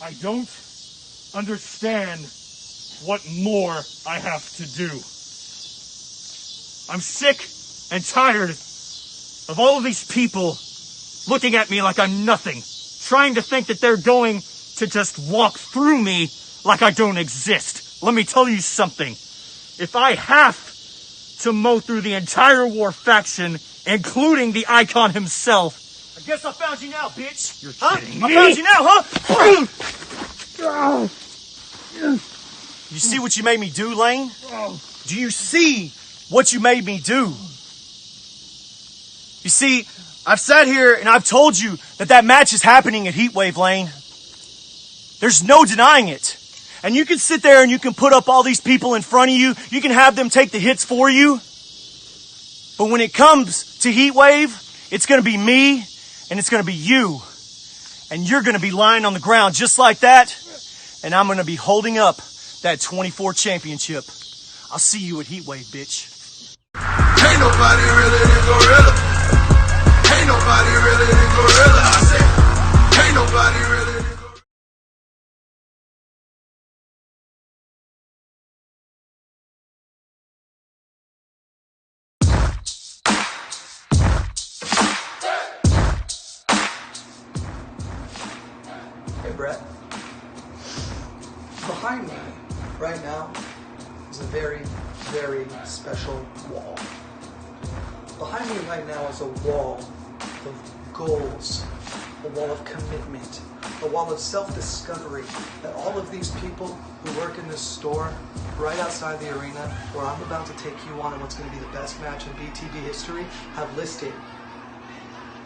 I don't understand what more I have to do. I'm sick and tired of all of these people looking at me like I'm nothing, trying to think that they're going to just walk through me like I don't exist. Let me tell you something. If I have to mow through the entire war faction, including the Icon himself, I guess I found you now, bitch. You're kidding me? I found you now, huh? You see what you made me do, Lane? Do you see what you made me do? You see, I've sat here and I've told you that match is happening at Heatwave, Lane. There's no denying it. And you can sit there and you can put up all these people in front of you. You can have them take the hits for you. But when it comes to Heatwave, it's going to be me and it's going to be you. And you're going to be lying on the ground just like that. And I'm going to be holding up that 24 championship. I'll see you at Heatwave, bitch. Ain't nobody really than Gorilla. Ain't nobody really than Gorilla. I said, ain't nobody really than Gorilla. Hey, Brett. Behind me right now is a very, very special wall. Behind me right now is a wall of goals, a wall of commitment, a wall of self-discovery that all of these people who work in this store right outside the arena where I'm about to take you on and what's going to be the best match in BTB history have listed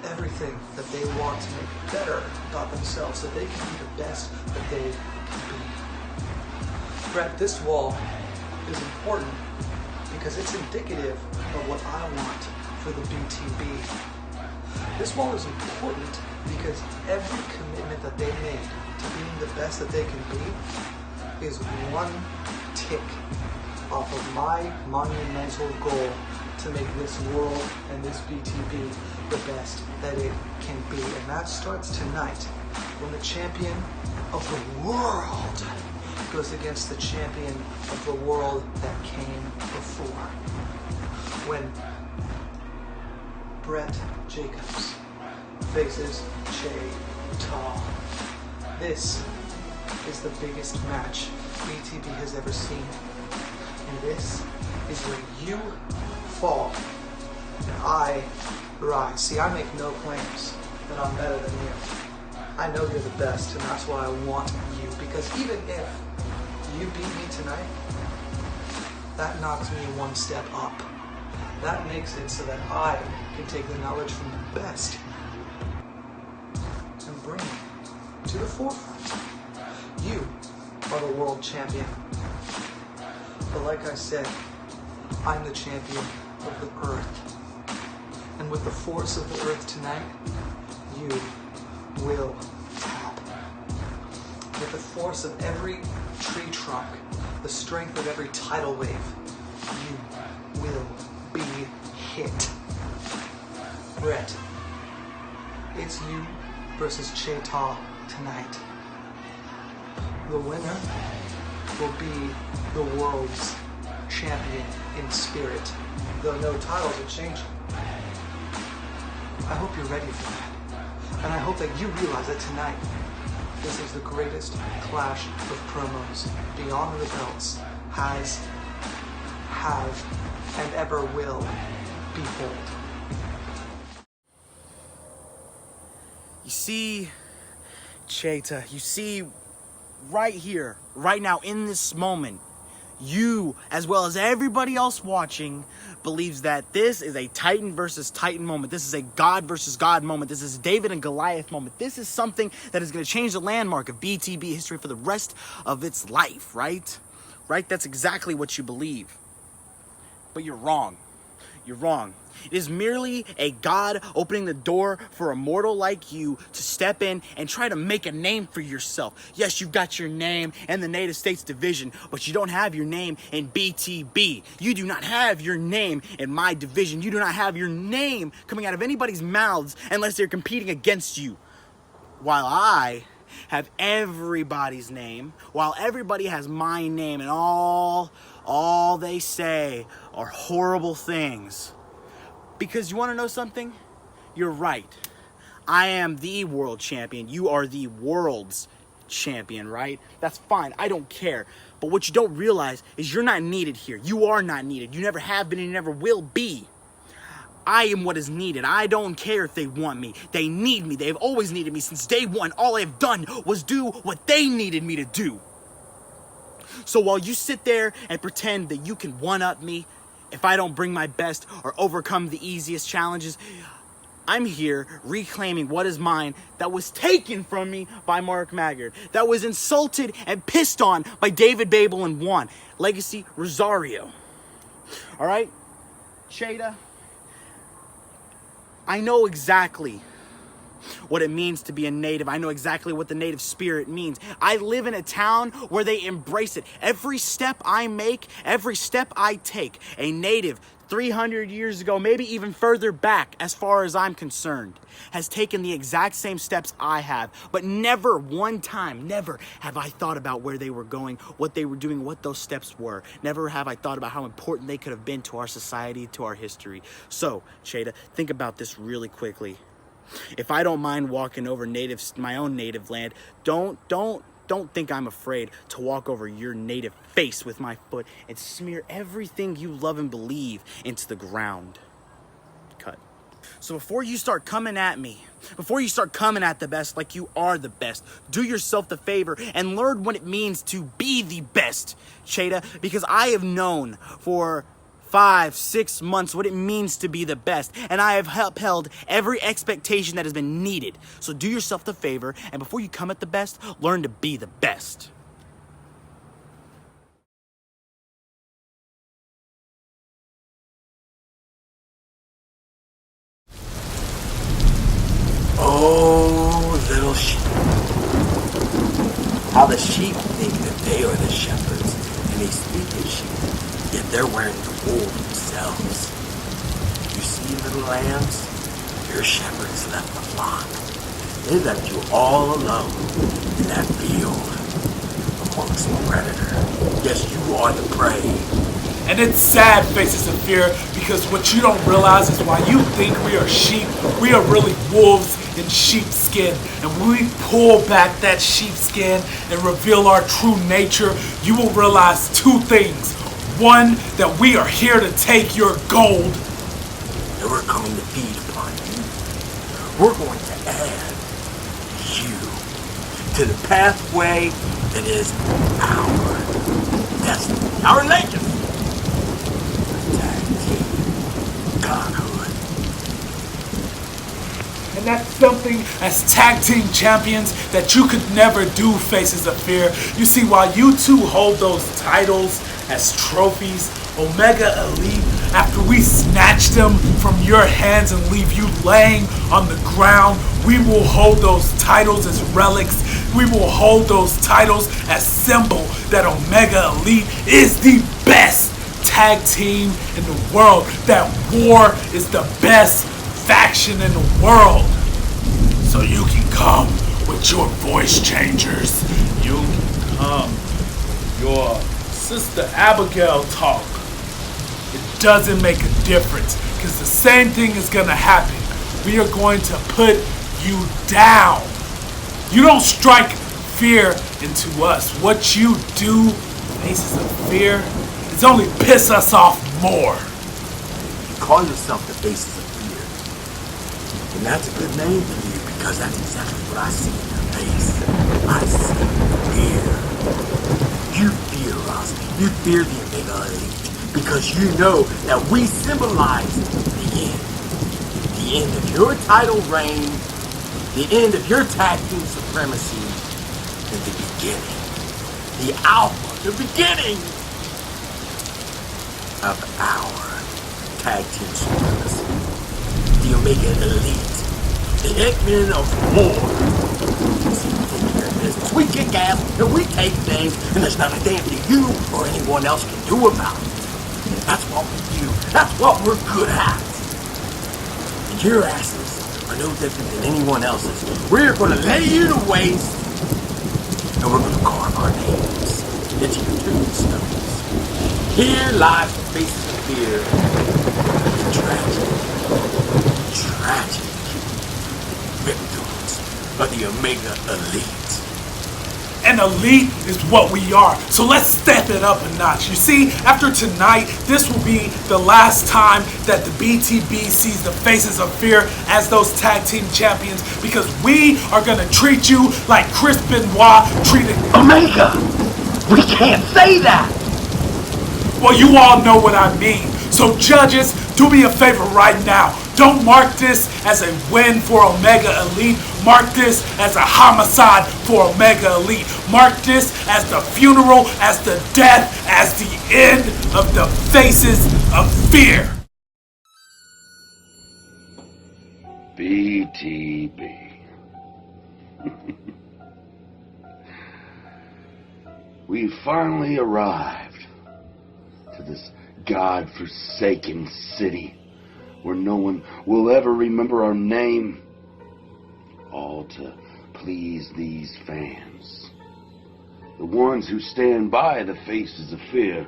everything that they want to make better about themselves so they can be the best that they can be. Brett, this wall is important because it's indicative of what I want for the BTB. This wall is important because every commitment that they made to being the best that they can be is one tick off of my monumental goal to make this world and this BTB the best that it can be. And that starts tonight when the champion of the world goes against the champion of the world that came before. When Brett Jacobs faces Che Ta. This is the biggest match BTB has ever seen. And this is where you fall and I rise. See, I make no claims that I'm better than you. I know you're the best, and that's why I want you. Because even if you beat me tonight, that knocks me one step up. That makes it so that I can take the knowledge from the best and bring it to the forefront. You are the world champion. But like I said, I'm the champion of the earth. And with the force of the earth tonight, you will tap. With the force of every tree trunk, the strength of every tidal wave, you will be hit. Brett, it's you versus Che Ta tonight. The winner will be the world's champion in spirit, though no titles are changing. I hope you're ready for that. And I hope that you realize that tonight, this is the greatest clash of promos Beyond the Belts has, have, and ever will behold. You see, Che Ta, you see, right here, right now, in this moment, you, as well as everybody else watching, believes that this is a Titan versus Titan moment. This is a God versus God moment. This is a David and Goliath moment. This is something that is going to change the landmark of BTB history for the rest of its life, right? Right? That's exactly what you believe. But you're wrong. You're wrong. It is merely a God opening the door for a mortal like you to step in and try to make a name for yourself. Yes, you've got your name in the Native States division, but you don't have your name in BTB. You do not have your name in my division. You do not have your name coming out of anybody's mouths unless they're competing against you. While I have everybody's name, while everybody has my name, and all they say are horrible things. Because you want to know something? You're right. I am the world champion. You are the world's champion, right? That's fine. I don't care. But what you don't realize is you're not needed here. You are not needed. You never have been and you never will be. I am what is needed. I don't care if they want me. They need me. They've always needed me since day one. All I've done was do what they needed me to do. So while you sit there and pretend that you can one-up me if I don't bring my best or overcome the easiest challenges, I'm here reclaiming what is mine that was taken from me by Mark Maggard, that was insulted and pissed on by David Babel and Juan. Legacy Rosario. All right? Cheta, I know exactly what it means to be a native. I know exactly what the native spirit means. I live in a town where they embrace it. Every step I make, every step I take, a native 300 years ago, maybe even further back as far as I'm concerned, has taken the exact same steps I have. But never one time, never have I thought about where they were going, what they were doing, what those steps were. Never have I thought about how important they could have been to our society, to our history. So, Cheta, think about this really quickly. If I don't mind walking over my own native land, don't think I'm afraid to walk over your native face with my foot and smear everything you love and believe into the ground. Cut. So before you start coming at me, before you start coming at the best like you are the best, do yourself the favor and learn what it means to be the best, Cheta, because I have known for 5-6 months what it means to be the best, and I have upheld every expectation that has been needed. So do yourself the favor, and before you come at the best, learn to be the best. Oh, little sheep. How the sheep think that they are the shepherds, and they speak as sheep, yet they're wearing the wool themselves. You see, little lambs, your shepherds left the flock. They left you all alone in that field amongst the predator. Yes, you are the prey. And it's sad, Faces of Fear, because what you don't realize is while you think we are sheep, we are really wolves in sheepskin. And when we pull back that sheepskin and reveal our true nature, you will realize two things. One, that we are here to take your gold. And we're coming to feed upon you. We're going to add you to the pathway that is our destiny, our legacy. Tag team godhood. And that's something as tag team champions that you could never do, Faces of Fear. You see, while you two hold those titles as trophies, Omega Elite, after we snatch them from your hands and leave you laying on the ground, we will hold those titles as relics. We will hold those titles as symbol that Omega Elite is the best tag team in the world. That War is the best faction in the world. So you can come with your voice changers. You can come with your Sister Abigail talk. It doesn't make a difference, because the same thing is gonna happen. We are going to put you down. You don't strike fear into us. What you do, Faces of Fear, is only piss us off more. You call yourself the Faces of Fear. And that's a good name for you, because that's exactly what I see in your face. I see fear. You fear us. You fear the Omega Elite, because you know that we symbolize the end. The end of your title reign, the end of your tag team supremacy, and the beginning, the alpha, the beginning of our tag team supremacy. The Omega Elite, the X-Men of War. See, we take care of business. We kick ass and we take things, and there's not a damn thing you or anyone else can do about it. That's what we do. That's what we're good at. And your asses are no different than anyone else's. We're going to lay you to waste and we're gonna carve our names into your tombstones. Here lies the faces of fear and tragic victims of the Omega Elite. And elite is what we are. So let's step it up a notch. You see, after tonight, this will be the last time that the BTB sees the faces of fear as those tag team champions, because we are gonna treat you like Chris Benoit treated Omega! We can't say that! Well, you all know what I mean. So judges, do me a favor right now. Don't mark this as a win for Omega Elite. Mark this as a homicide for Omega Elite. Mark this as the funeral, as the death, as the end of the faces of fear. BTB. We finally arrived to this God-forsaken city where no one will ever remember our name, all to please these fans, the ones who stand by the faces of fear,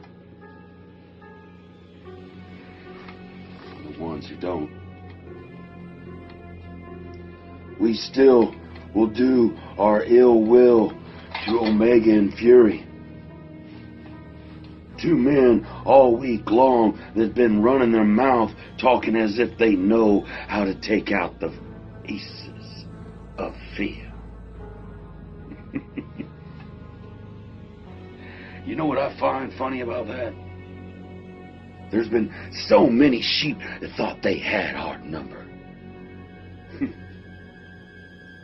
the ones who don't. We still will do our ill will to Omega and Fury. Two men all week long that've been running their mouth talking as if they know how to take out the faces of fear. You know what I find funny about that? There's been so many sheep that thought they had our number.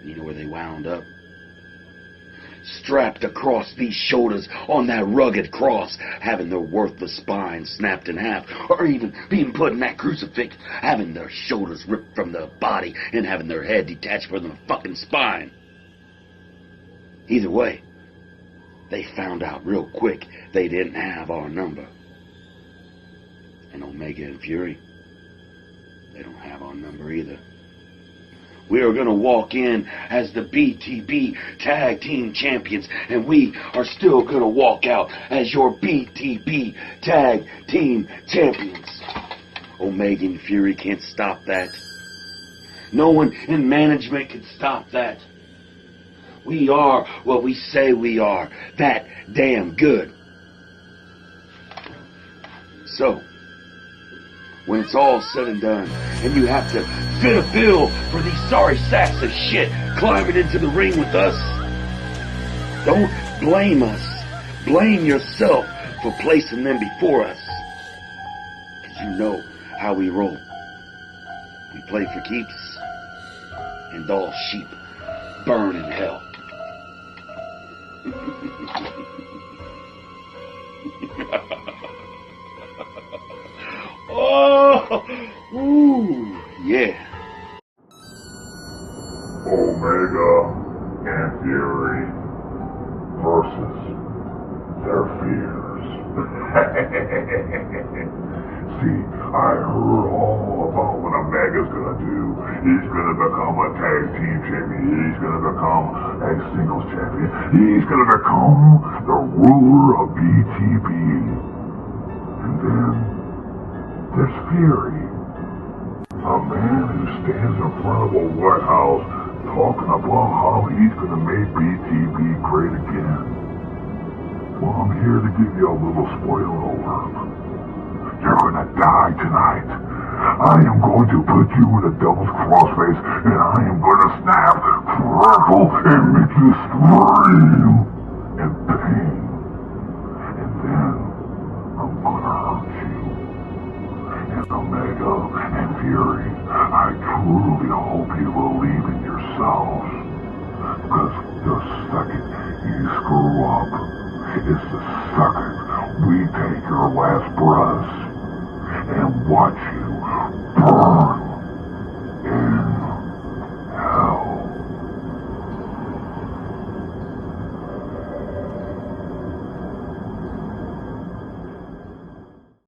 You know where they wound up? Strapped across these shoulders on that rugged cross, having their worthless spine snapped in half, or even being put in that crucifix, having their shoulders ripped from their body and having their head detached from their fucking spine. Either way, they found out real quick they didn't have our number. And Omega and Fury, they don't have our number either. We are going to walk in as the BTB Tag Team Champions, and we are still going to walk out as your BTB Tag Team Champions. Omega and Fury can't stop that. No one in management can stop that. We are what we say we are, that damn good. So, when it's all said and done, and you have to fit a bill for these sorry sacks of shit climbing into the ring with us, don't blame us. Blame yourself for placing them before us. Because you know how we roll. We play for keeps, and all sheep burn in hell. Oh, ooh, yeah. Omega and Fury versus their fears. See, I heard all about what Omega's gonna do. He's gonna become a tag team champion. He's gonna become a singles champion. He's gonna become the ruler of BTB. And then there's Fury, a man who stands in front of a White House talking about how he's going to make BTB great again. Well, I'm here to give you a little spoiler alert. You're going to die tonight. I am going to put you in a devil's crossface, and I am going to snap, crackle, and make you scream in pain. And then I'm going to hurt you. And Omega and Fury, I truly hope you believe in yourselves. Because the second you screw up is the second we take your last breaths and watch you burn